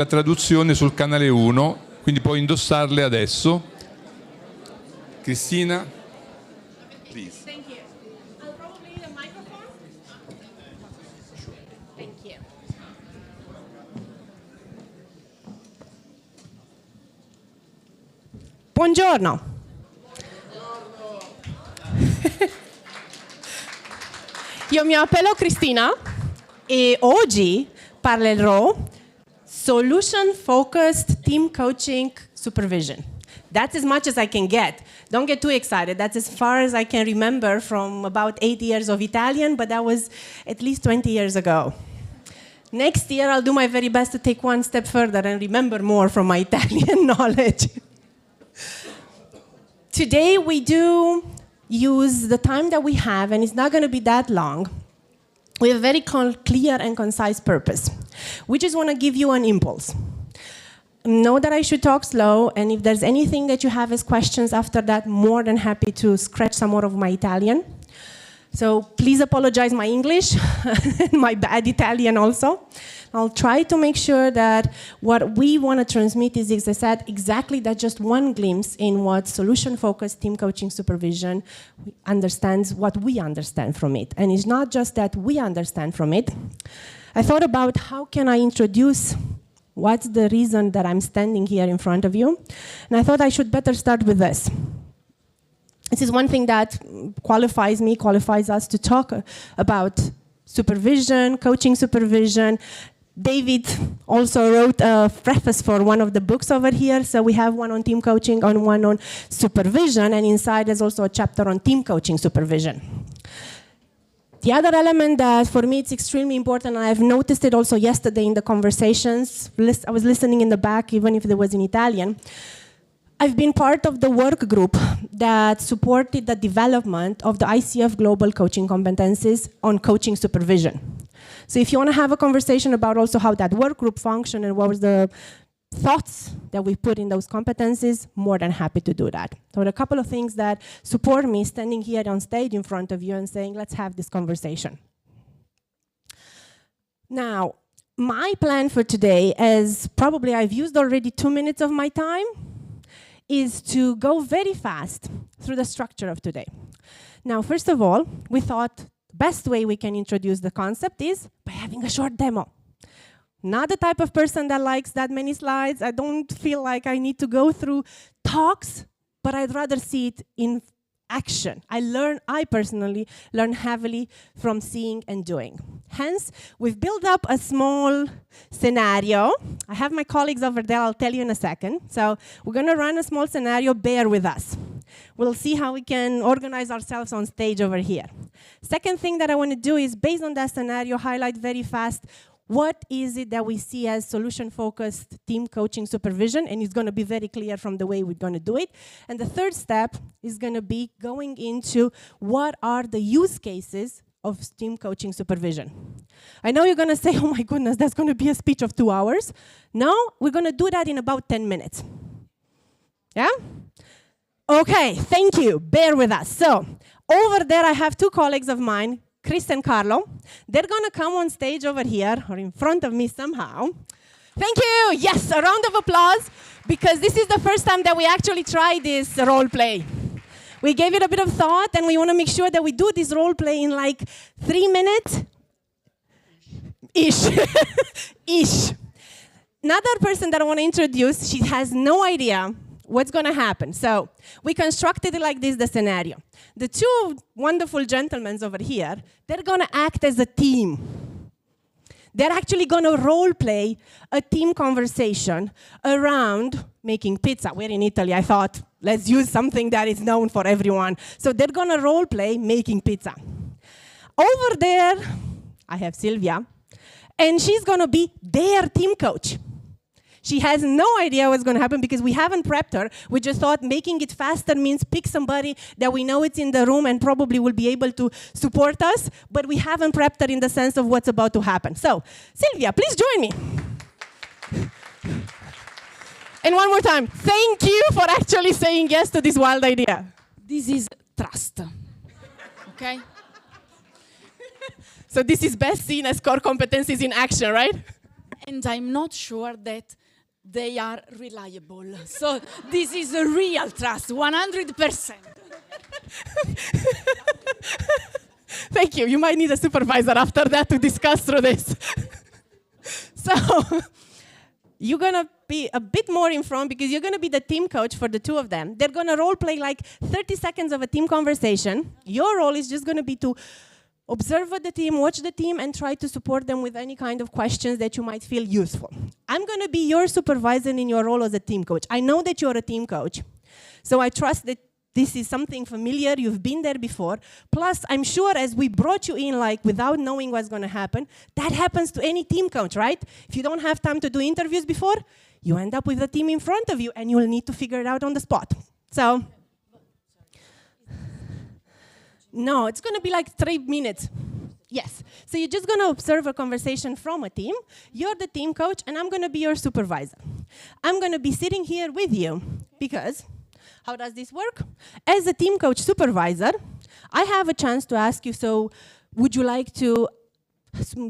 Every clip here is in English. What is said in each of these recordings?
la traduzione sul canale 1, quindi puoi indossarle adesso. Cristina, please. Thank you. I'll probably need a microphone. Thank you. Buongiorno. Io mi appello Cristina e oggi parlerò Solution Focused Team Coaching Supervision. That's as much as I can get. Don't get too excited. That's as far as I can remember from about 8 years of Italian, but that was at least 20 years ago. Next year, I'll do my very best to take one step further and remember more from my Italian knowledge. Today, we do use the time that we have, and it's not going to be that long. We have a very clear and concise purpose. We just want to give you an impulse. Know that I should talk slow, and if there's anything that you have as questions after that, more than happy to scratch some more of my Italian. So please apologize my English, my bad Italian also. I'll try to make sure that what we want to transmit is, as I said, exactly that, just one glimpse in what solution-focused team coaching supervision understands, what we understand from it. And it's not just that we understand from it. I thought about how can I introduce what's the reason that I'm standing here in front of you. And I thought I should better start with this. This is one thing that qualifies me, qualifies us to talk about supervision, coaching supervision. David also wrote a preface for one of the books over here. So we have one on team coaching and one on supervision. And inside there's also a chapter on team coaching supervision. The other element that for me it's extremely important, and I've noticed it also yesterday in the conversations, I was listening in the back even if it was in Italian. I've been part of the work group that supported the development of the ICF Global Coaching Competencies on coaching supervision. So if you want to have a conversation about also how that work group functioned and what was the thoughts that we put in those competencies, more than happy to do that. So there are a couple of things that support me standing here on stage in front of you and saying, let's have this conversation. Now, my plan for today is probably I've used already 2 minutes of my time, is to go very fast through the structure of today. Now, first of all, we thought the best way we can introduce the concept is by having a short demo. Not the type of person that likes that many slides. I don't feel like I need to go through talks, but I'd rather see it in action. I personally learn heavily from seeing and doing. Hence, we've built up a small scenario. I have my colleagues over there, I'll tell you in a second. So we're going to run a small scenario, bear with us. We'll see how we can organize ourselves on stage over here. Second thing that I want to do is, based on that scenario, highlight very fast what is it that we see as solution-focused team coaching supervision, and it's going to be very clear from the way we're going to do it. And the third step is going to be going into what are the use cases of team coaching supervision. I know you're going to say, oh my goodness, that's going to be a speech of 2 hours. No, we're going to do that in about 10 minutes. Yeah? Okay, thank you. Bear with us. So, over there I have 2 colleagues of mine, Chris and Carlo. They're going to come on stage over here, or in front of me somehow. Thank you. Yes, a round of applause, because this is the first time that we actually tried this role play. We gave it a bit of thought, and we want to make sure that we do this role play in like 3 minutes. Ish. Ish. Another person that I want to introduce, she has no idea what's going to happen. So we constructed it like this, the scenario. The 2 wonderful gentlemen over here, they're going to act as a team. They're actually going to role play a team conversation around making pizza. We're in Italy. I thought, let's use something that is known for everyone. So they're going to role play making pizza. Over there, I have Sylvia, and she's going to be their team coach. She has no idea what's going to happen because we haven't prepped her. We just thought making it faster means pick somebody that we know it's in the room and probably will be able to support us, but we haven't prepped her in the sense of what's about to happen. So, Sylvia, please join me. And one more time, thank you for actually saying yes to this wild idea. This is trust, okay? So this is best seen as core competencies in action, right? And I'm not sure that they are reliable. So this is a real trust, 100%. Thank you. You might need a supervisor after that to discuss through this. So you're going to be a bit more in front because you're going to be the team coach for the two of them. They're going to role play like 30 seconds of a team conversation. Your role is just going to be to observe the team, watch the team, and try to support them with any kind of questions that you might feel useful. I'm going to be your supervisor in your role as a team coach. I know that you're a team coach, so I trust that this is something familiar, you've been there before. Plus, I'm sure as we brought you in, like, without knowing what's going to happen, that happens to any team coach, right? If you don't have time to do interviews before, you end up with a team in front of you, and you'll need to figure it out on the spot. So, no, it's going to be like 3 minutes. Yes. So you're just going to observe a conversation from a team. You're the team coach, and I'm going to be your supervisor. I'm going to be sitting here with you because... How does this work? As a team coach supervisor, I have a chance to ask you, so would you like to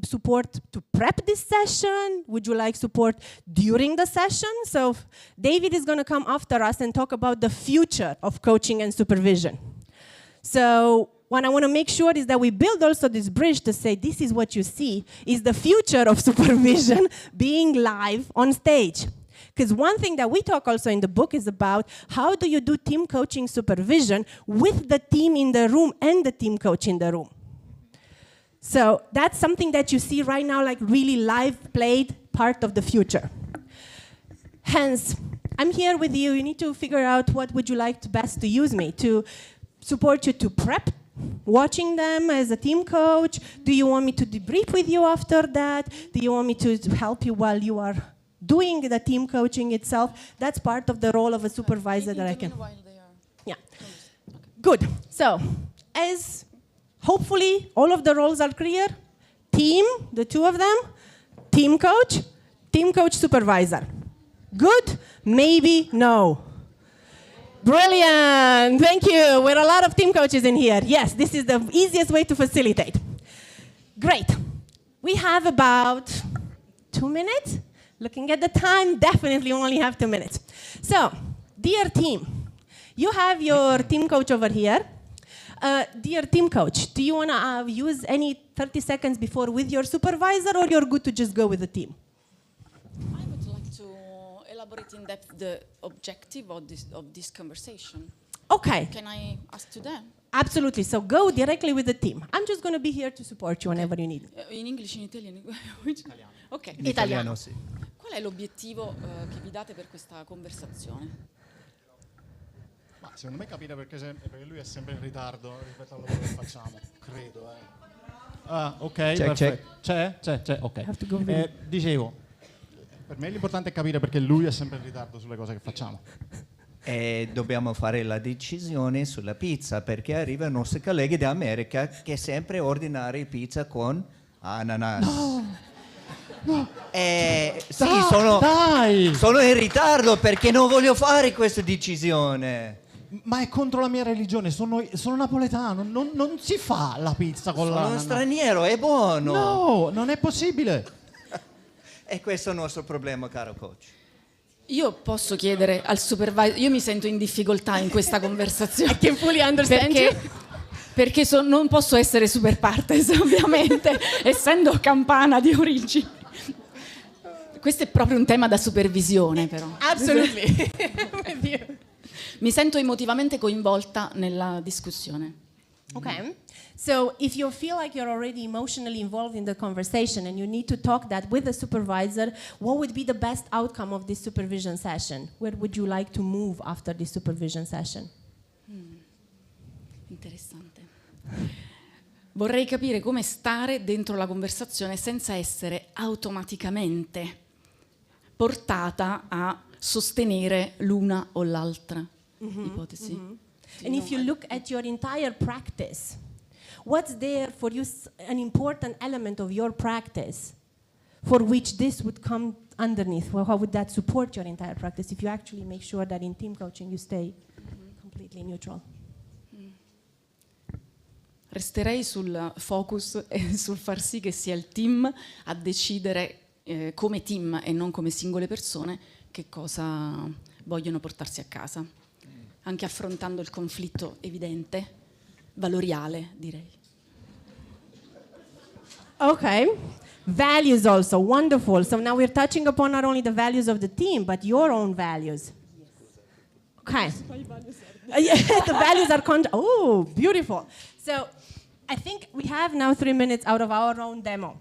support to prep this session? Would you like support during the session? So David is going to come after us and talk about the future of coaching and supervision. So what I want to make sure is that we build also this bridge to say this is what you see is the future of supervision being live on stage. Because one thing that we talk also in the book is about how do you do team coaching supervision with the team in the room and the team coach in the room. So that's something that you see right now, like really live played part of the future. Hence, I'm here with you. You need to figure out what would you like to best to use me to support you to prep, watching them as a team coach. Do you want me to debrief with you after that? Do you want me to help you while you are doing the team coaching itself? That's part of the role of a supervisor that I can. Yeah. Good. So, as hopefully all of the roles are clear, team, the two of them, team coach, supervisor. Good? Maybe no. Brilliant. Thank you. We're a lot of team coaches in here. Yes, this is the easiest way to facilitate. Great. We have about 2 minutes. Looking at the time, definitely only have 2 minutes. So, dear team, you have your team coach over here. Dear team coach, do you want to use any 30 seconds before with your supervisor, or you're good to just go with the team? I would like to elaborate in depth the objective of this conversation. Okay. Can I ask to them? Absolutely. So go directly with the team. I'm just going to be here to support you whenever you need. In English, in Italian? Italiano. Ok. In italiano, sì. Qual è l'obiettivo che vi date per questa conversazione? Ma secondo me capire perché lui è sempre in ritardo rispetto al lavoro che facciamo, credo. Ah, ok, perfetto. C'è, ok. Dicevo, per me l'importante è capire perché lui è sempre in ritardo sulle cose che facciamo. E dobbiamo fare la decisione sulla pizza perché arrivano i nostri colleghi d'America che sempre ordinano pizza con ananas. No. Sì, sono in ritardo perché non voglio fare questa decisione. Ma è contro la mia religione, sono napoletano, non si fa la pizza con l'ananas. Sono straniero, è buono. No, non è possibile. E questo è il nostro problema, caro coach. Io posso chiedere al supervisor, io mi sento in difficoltà in questa conversazione. I can fully understand perché non posso essere super partes, ovviamente, essendo campana di origine. Questo è proprio un tema da supervisione, però. Absolutely. Mi sento emotivamente coinvolta nella discussione. Okay. So if you feel like you're already emotionally involved in the conversation and you need to talk that with the supervisor, what would be the best outcome of this supervision session? Where would you like to move after this supervision session? Interessante. Vorrei capire come stare dentro la conversazione senza essere automaticamente portata a sostenere l'una o l'altra ipotesi. And if you look at your entire practice, what's there for you an important element of your practice for which this would come underneath? Well, how would that support your entire practice if you actually make sure that in team coaching you stay completely neutral? Resterei sul focus e sul far sì che sia il team a decidere come team e non come singole persone, che cosa vogliono portarsi a casa, anche affrontando il conflitto evidente, valoriale, direi. Okay. Values also, wonderful. So now we're touching upon not only the values of the team, but your own values. Okay. The values are oh, beautiful. So I think we have now 3 minutes out of our own demo.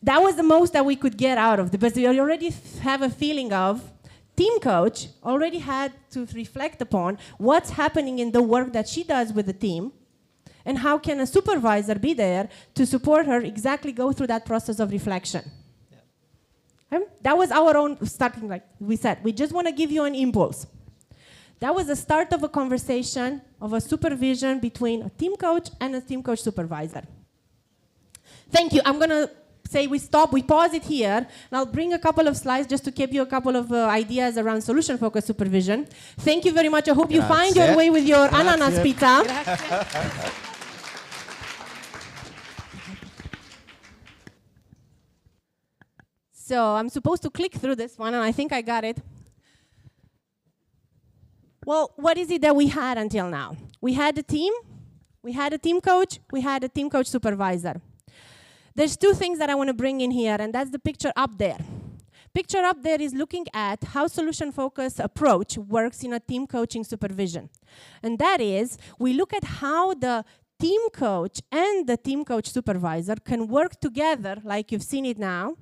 That was the most that we could get out of it, because we already have a feeling of team coach already had to reflect upon what's happening in the work that she does with the team, and how can a supervisor be there to support her exactly go through that process of reflection. Yeah. That was our own starting, like we said. We just want to give you an impulse. That was the start of a conversation, of a supervision between a team coach and a team coach supervisor. Thank you. I'm going to say we stop, we pause it here, and I'll bring a couple of slides just to give you a couple of ideas around solution-focused supervision. Thank you very much. I hope you find your way with your ananas pizza. So I'm supposed to click through this one, and I think I got it. Well, what is it that we had until now? We had a team, we had a team coach, we had a team coach supervisor. There's two things that I want to bring in here, and that's the picture up there. Picture up there is looking at how solution-focused approach works in a team coaching supervision. And that is, we look at how the team coach and the team coach supervisor can work together, like you've seen it now,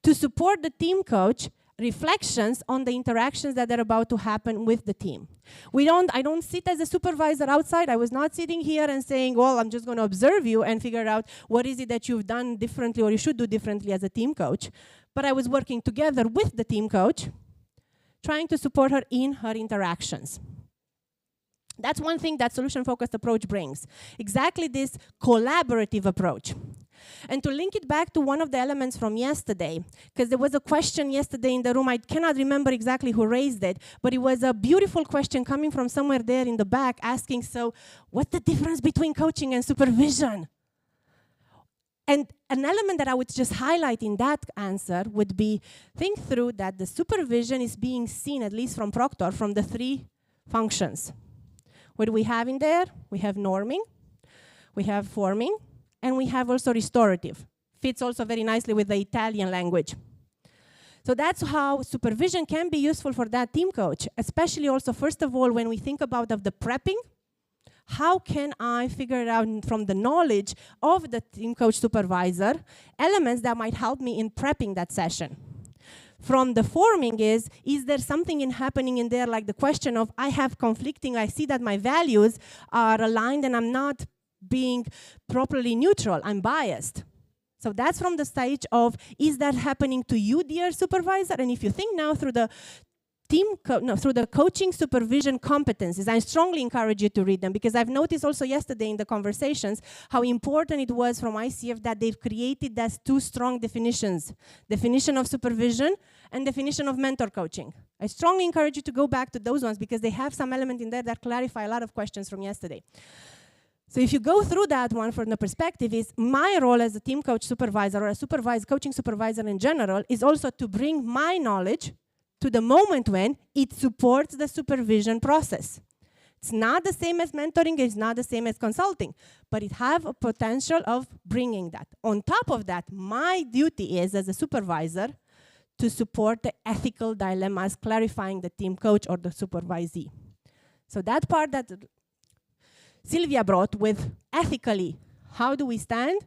to support the team coach reflections on the interactions that are about to happen with the team. I don't sit as a supervisor outside. I was not sitting here and saying, well, I'm just going to observe you and figure out what is it that you've done differently or you should do differently as a team coach. But I was working together with the team coach, trying to support her in her interactions. That's one thing that solution-focused approach brings. Exactly this collaborative approach. And to link it back to one of the elements from yesterday, because there was a question yesterday in the room, I cannot remember exactly who raised it, but it was a beautiful question coming from somewhere there in the back asking, so what's the difference between coaching and supervision? And an element that I would just highlight in that answer would be, think through that the supervision is being seen, at least from Proctor, from the three functions. What do we have in there? We have norming, we have forming, and we have also restorative. Fits also very nicely with the Italian language. So that's how supervision can be useful for that team coach, especially also, first of all, when we think about the prepping. How can I figure it out from the knowledge of the team coach supervisor, elements that might help me in prepping that session? From the forming is there something happening in there, like the question of, I have conflicting, I see that my values are aligned and I'm not being properly neutral, I'm biased. So that's from the stage of, is that happening to you, dear supervisor? And if you think now through the through the coaching supervision competencies, I strongly encourage you to read them, because I've noticed also yesterday in the conversations how important it was from ICF that they've created those two strong definitions, definition of supervision and definition of mentor coaching. I strongly encourage you to go back to those ones, because they have some element in there that clarify a lot of questions from yesterday. So if you go through that one from the perspective is, my role as a team coach supervisor or a coaching supervisor in general is also to bring my knowledge to the moment when it supports the supervision process. It's not the same as mentoring, it's not the same as consulting, but it has a potential of bringing that. On top of that, my duty is as a supervisor to support the ethical dilemmas, clarifying the team coach or the supervisee. So that part that Sylvia brought with ethically, how do we stand?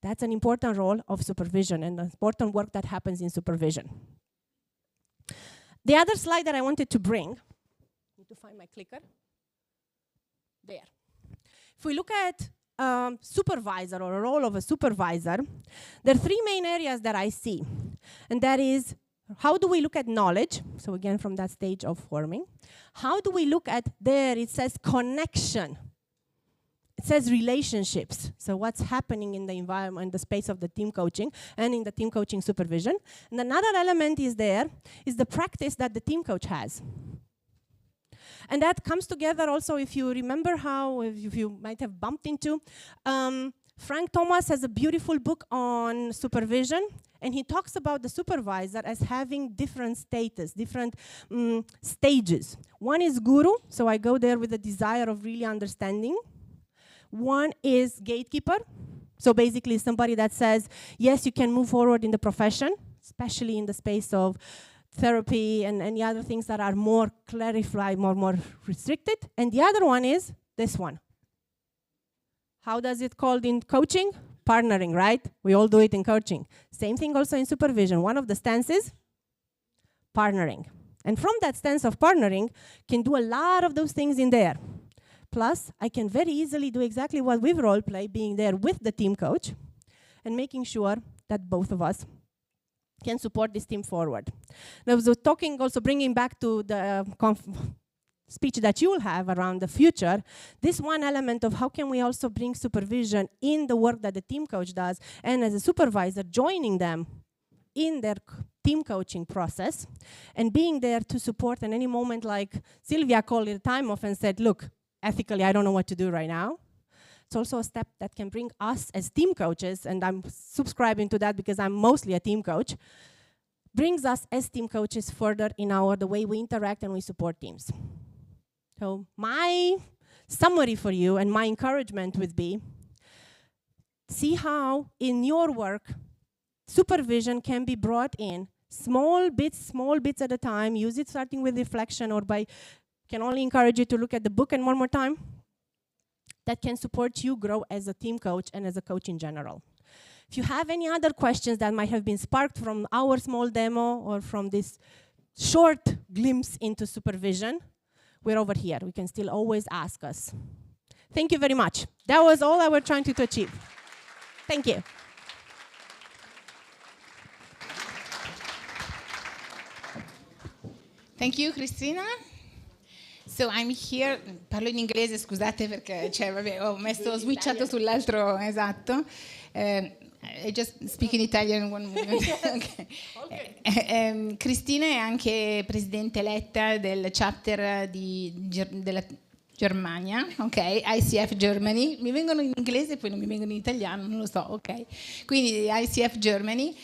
That's an important role of supervision and important work that happens in supervision. The other slide that I wanted to bring, I need to find my clicker. There. If we look at supervisor or a role of a supervisor, there are three main areas that I see. And that is, how do we look at knowledge? So again, from that stage of forming. How do we look at there, it says connection. It says relationships. So what's happening in the environment, the space of the team coaching and in the team coaching supervision. And another element is there, is the practice that the team coach has. And that comes together also, if you remember how, if you might have bumped into, Frank Thomas has a beautiful book on supervision, And he talks about the supervisor as having different status, different stages. One is guru, so I go there with a desire of really understanding. One is gatekeeper, so basically somebody that says, yes, you can move forward in the profession, especially in the space of therapy and any other things that are more clarified, more restricted. And the other one is this one. How does it called in coaching? Partnering, right? We all do it in coaching. Same thing also in supervision. One of the stances, partnering. And from that stance of partnering, can do a lot of those things in there. Plus, I can very easily do exactly what we've role play, being there with the team coach and making sure that both of us can support this team forward. Now, I was talking also, bringing back to the speech that you will have around the future, this one element of how can we also bring supervision in the work that the team coach does, and as a supervisor, joining them in their team coaching process, and being there to support in any moment, like Sylvia called it a time off and said, look, ethically, I don't know what to do right now. It's also a step that can bring us as team coaches, and I'm subscribing to that because I'm mostly a team coach, brings us as team coaches further in the way we interact and we support teams. So my summary for you and my encouragement would be, see how in your work, supervision can be brought in small bits at a time. Use it starting with reflection, or can only encourage you to look at the book and one more time. That can support you grow as a team coach and as a coach in general. If you have any other questions that might have been sparked from our small demo or from this short glimpse into supervision, we're over here. We can still always ask us. Thank you very much. That was all I was trying to achieve. Thank you. Thank you, Cristina. So I'm here, parlo in inglese, scusate perché ho switchato sull'altro, esatto. I just speak in Italian one moment. Okay. Cristina è anche presidente eletta del chapter della Germania, ok? ICF Germany. Mi vengono in inglese e poi non mi vengono in italiano, non lo so, ok? Quindi ICF Germany.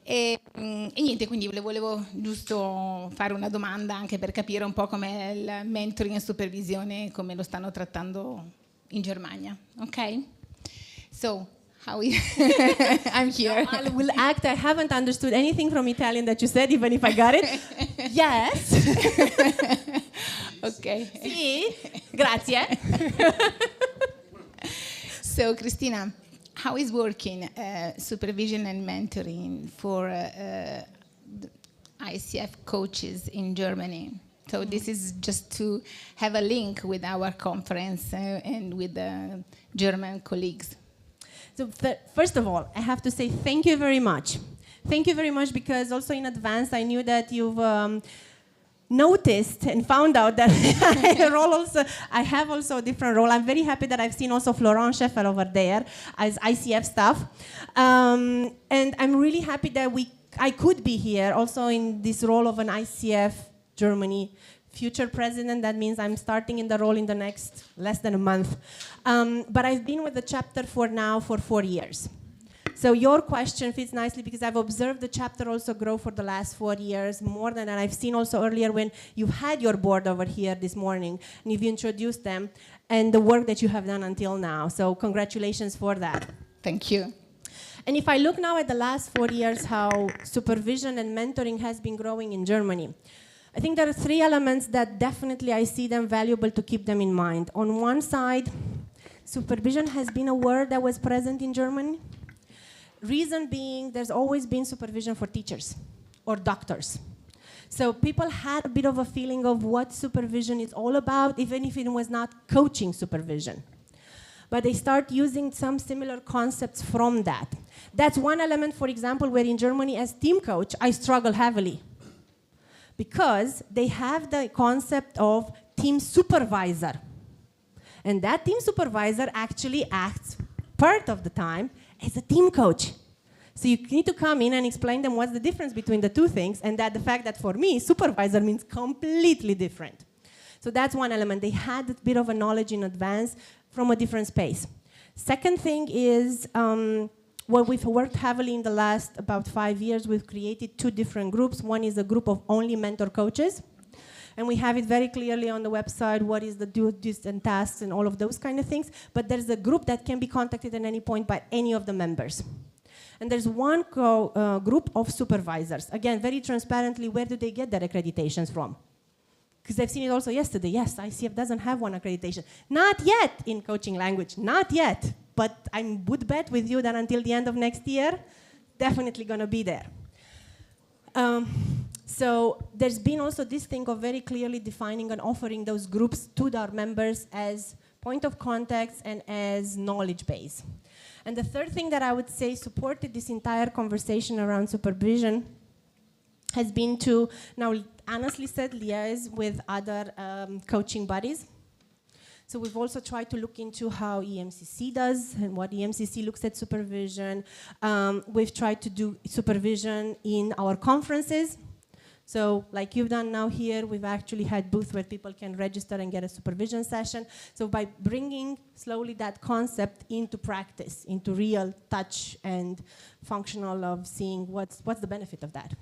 E niente, quindi volevo giusto fare una domanda anche per capire un po' com'è il mentoring e supervisione, come lo stanno trattando in Germania, ok? So, how I'm here. No, I will act. I haven't understood anything from Italian that you said, even if I got it. Yes. Ok. Sì, grazie. So, Cristina, how is working supervision and mentoring for ICF coaches in Germany? So this is just to have a link with our conference and with the German colleagues. So first of all, I have to say thank you very much. Thank you very much, because also in advance I knew that you've noticed and found out that I have also a different role. I'm very happy that I've seen also Florent Scheffel over there as ICF staff. And I'm really happy that I could be here also in this role of an ICF Germany future president. That means I'm starting in the role in the next less than a month. But I've been with the chapter for 4 years. So your question fits nicely, because I've observed the chapter also grow for the last 4 years, more than that. I've seen also earlier when you had your board over here this morning and you've introduced them, and the work that you have done until now. So congratulations for that. Thank you. And if I look now at the last 4 years, how supervision and mentoring has been growing in Germany, I think there are 3 elements that definitely I see them valuable to keep them in mind. On one side, supervision has been a word that was present in Germany. Reason being, there's always been supervision for teachers or doctors. So people had a bit of a feeling of what supervision is all about, even if it was not coaching supervision. But they start using some similar concepts from that. That's one element, for example, where in Germany as team coach, I struggle heavily. Because they have the concept of team supervisor. And that team supervisor actually acts part of the time as a team coach. So you need to come in and explain them what's the difference between the two things, and that the fact that for me, supervisor means completely different. So that's one element. They had a bit of a knowledge in advance from a different space. Second thing is What we've worked heavily in the last about 5 years, we've created 2 different groups. One is a group of only mentor coaches, and we have it very clearly on the website, what is the duties and tasks and all of those kind of things. But there's a group that can be contacted at any point by any of the members. And there's one group of supervisors. Again, very transparently, where do they get their accreditations from? Because I've seen it also yesterday. Yes, ICF doesn't have one accreditation. Not yet in coaching language, not yet. But I would bet with you that until the end of next year, definitely going to be there. So there's been also this thing of very clearly defining and offering those groups to our members as point of contacts and as knowledge base. And the third thing that I would say supported this entire conversation around supervision has been to, now honestly said, liaise with other coaching bodies. So we've also tried to look into how EMCC does and what EMCC looks at supervision. We've tried to do supervision in our conferences. So like you've done now here, we've actually had booths where people can register and get a supervision session. So by bringing slowly that concept into practice, into real touch and functional of seeing what's the benefit of that.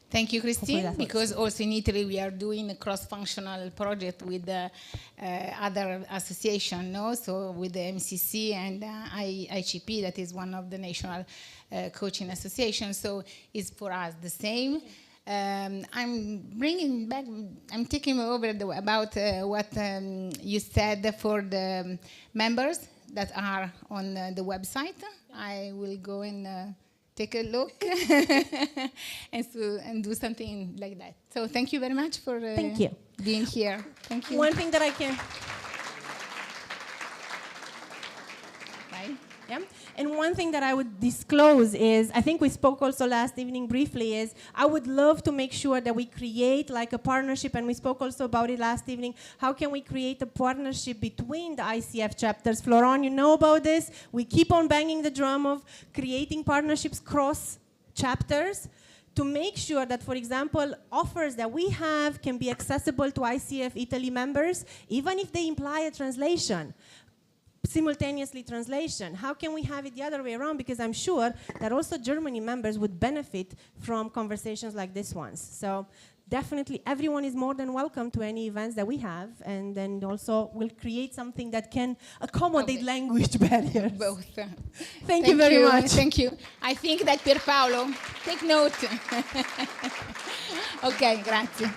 Thank you, Christine, because also in Italy we are doing a cross-functional project with other associations, no? So with the MCC and ICP, that is one of the national coaching associations. So it's for us the same. I'm taking over about what you said for the members that are on the website. I will go and take a look and do something like that. So thank you very much for thank you. Being here. Thank you. One thing that I can... Right? Yeah. And one thing that I would disclose is, I think we spoke also last evening briefly, is I would love to make sure that we create like a partnership, and we spoke also about it last evening, how can we create a partnership between the ICF chapters? Florent, you know about this. We keep on banging the drum of creating partnerships cross chapters to make sure that, for example, offers that we have can be accessible to ICF Italy members, even if they imply a translation. Simultaneously translation. How can we have it the other way around? Because I'm sure that also Germany members would benefit from conversations like this ones. So definitely everyone is more than welcome to any events that we have, and then also we'll create something that can accommodate language barriers. Both. Thank you very much. Thank you. I think that Pierpaolo, take note. Ok, grazie.